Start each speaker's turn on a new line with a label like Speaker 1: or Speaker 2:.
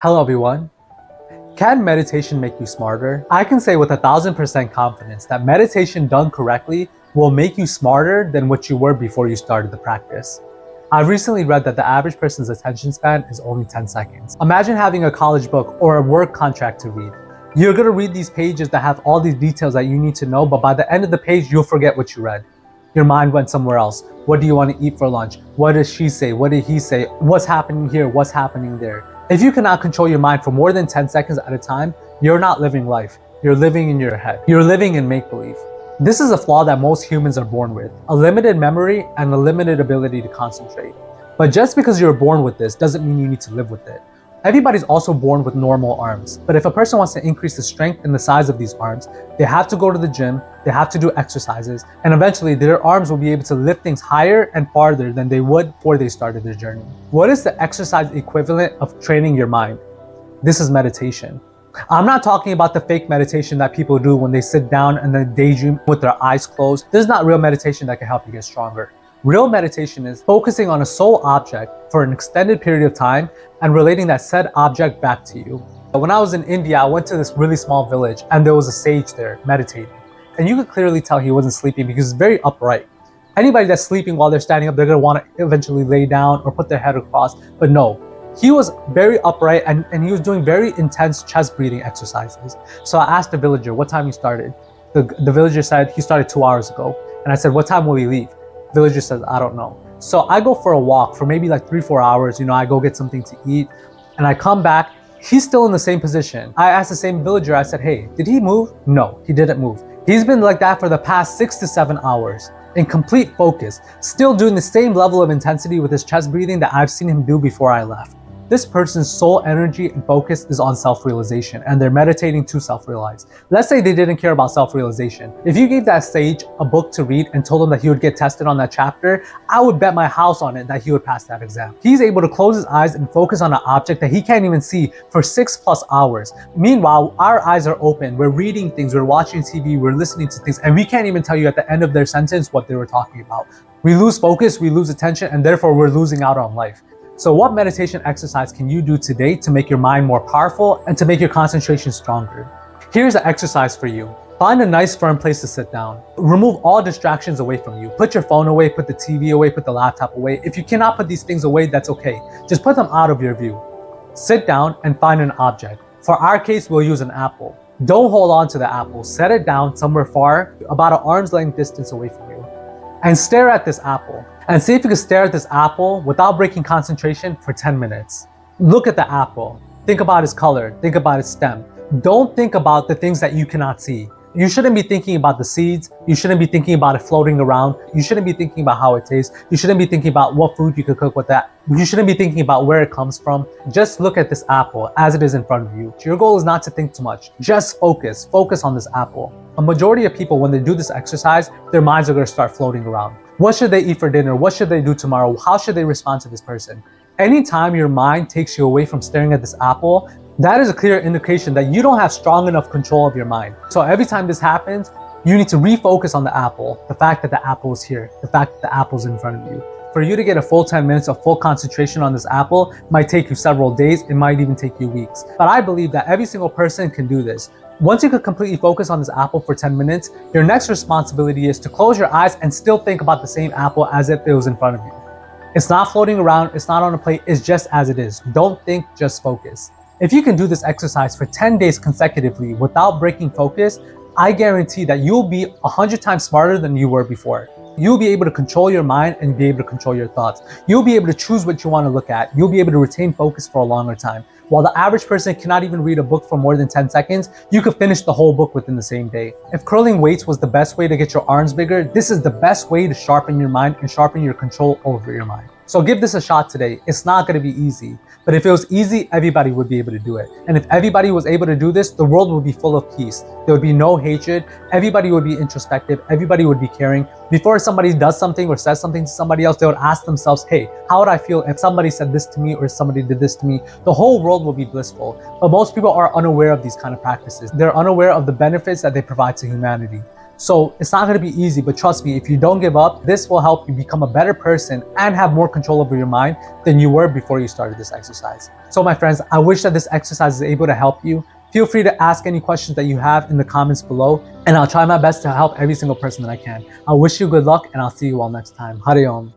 Speaker 1: Hello everyone. Can meditation make you smarter? I can say with 1000% confidence that meditation done correctly will make you smarter than what you were before you started the practice. I've recently read that the average person's attention span is only 10 seconds. Imagine having a college book or a work contract to read. You're gonna read these pages that have all these details that you need to know, but by the end of the page, you'll forget what you read. Your mind went somewhere else. What do you want to eat for lunch? What does she say? What did he say? What's happening here? What's happening there? If you cannot control your mind for more than 10 seconds at a time, you're not living life. You're living in your head. You're living in make-believe. This is a flaw that most humans are born with, a limited memory and a limited ability to concentrate. But just because you're born with this doesn't mean you need to live with it. Everybody's also born with normal arms, but if a person wants to increase the strength and the size of these arms, they have to go to the gym, they have to do exercises, and eventually their arms will be able to lift things higher and farther than they would before they started their journey. What is the exercise equivalent of training your mind? This is meditation. I'm not talking about the fake meditation that people do when they sit down and then daydream with their eyes closed. This is not real meditation that can help you get stronger. Real meditation is focusing on a sole object for an extended period of time and relating that said object back to you. When I was in India, I went to this really small village and there was a sage there meditating. And you could clearly tell he wasn't sleeping because he's very upright. Anybody that's sleeping while they're standing up, they're gonna wanna eventually lay down or put their head across, but no. He was very upright and he was doing very intense chest breathing exercises. So I asked the villager what time he started. The villager said he started 2 hours ago. And I said, what time will he leave? Villager says, I don't know. So I go for a walk for maybe like 3-4 hours. I go get something to eat and I come back. He's still in the same position. I asked the same villager, I said, hey, did he move? No, he didn't move. He's been like that for the past 6 to 7 hours in complete focus, still doing the same level of intensity with his chest breathing that I've seen him do before I left. This person's sole energy and focus is on self-realization and they're meditating to self-realize. Let's say they didn't care about self-realization. If you gave that sage a book to read and told him that he would get tested on that chapter, I would bet my house on it that he would pass that exam. He's able to close his eyes and focus on an object that he can't even see for 6+ hours. Meanwhile, our eyes are open, we're reading things, we're watching TV, we're listening to things, and we can't even tell you at the end of their sentence what they were talking about. We lose focus, we lose attention, and therefore we're losing out on life. So what meditation exercise can you do today to make your mind more powerful and to make your concentration stronger? Here's an exercise for you. Find a nice firm place to sit down. Remove all distractions away from you. Put your phone away, put the TV away, put the laptop away. If you cannot put these things away, that's okay. Just put them out of your view. Sit down and find an object. For our case, we'll use an apple. Don't hold on to the apple. Set it down somewhere far, about an arm's length distance away from you. And stare at this apple. And see if you can stare at this apple without breaking concentration for 10 minutes. Look at the apple. Think about its color. Think about its stem. Don't think about the things that you cannot see. You shouldn't be thinking about the seeds. You shouldn't be thinking about it floating around. You shouldn't be thinking about how it tastes. You shouldn't be thinking about what food you could cook with that. You shouldn't be thinking about where it comes from. Just look at this apple as it is in front of you. Your goal is not to think too much. Just focus. Focus on this apple. A majority of people, when they do this exercise, their minds are going to start floating around. What should they eat for dinner? What should they do tomorrow? How should they respond to this person? Anytime your mind takes you away from staring at this apple, that is a clear indication that you don't have strong enough control of your mind. So every time this happens, you need to refocus on the apple, the fact that the apple is here, the fact that the apple is in front of you. For you to get a full 10 minutes of full concentration on this apple might take you several days, it might even take you weeks. But I believe that every single person can do this. Once you could completely focus on this apple for 10 minutes, your next responsibility is to close your eyes and still think about the same apple as if it was in front of you. It's not floating around, it's not on a plate, it's just as it is. Don't think, just focus. If you can do this exercise for 10 days consecutively without breaking focus, I guarantee that you'll be 100 times smarter than you were before. You'll be able to control your mind and be able to control your thoughts. You'll be able to choose what you want to look at. You'll be able to retain focus for a longer time. While the average person cannot even read a book for more than 10 seconds, you could finish the whole book within the same day. If curling weights was the best way to get your arms bigger, this is the best way to sharpen your mind and sharpen your control over your mind. So give this a shot today. It's not going to be easy, but if it was easy, everybody would be able to do it. And if everybody was able to do this, the world would be full of peace. There would be no hatred. Everybody would be introspective. Everybody would be caring. Before somebody does something or says something to somebody else, they would ask themselves, hey, how would I feel if somebody said this to me or somebody did this to me? The whole world will be blissful. But most people are unaware of these kind of practices. They're unaware of the benefits that they provide to humanity. So it's not going to be easy, but trust me, if you don't give up, this will help you become a better person and have more control over your mind than you were before you started this exercise. So my friends, I wish that this exercise is able to help you. Feel free to ask any questions that you have in the comments below, and I'll try my best to help every single person that I can. I wish you good luck, and I'll see you all next time. Hari Om.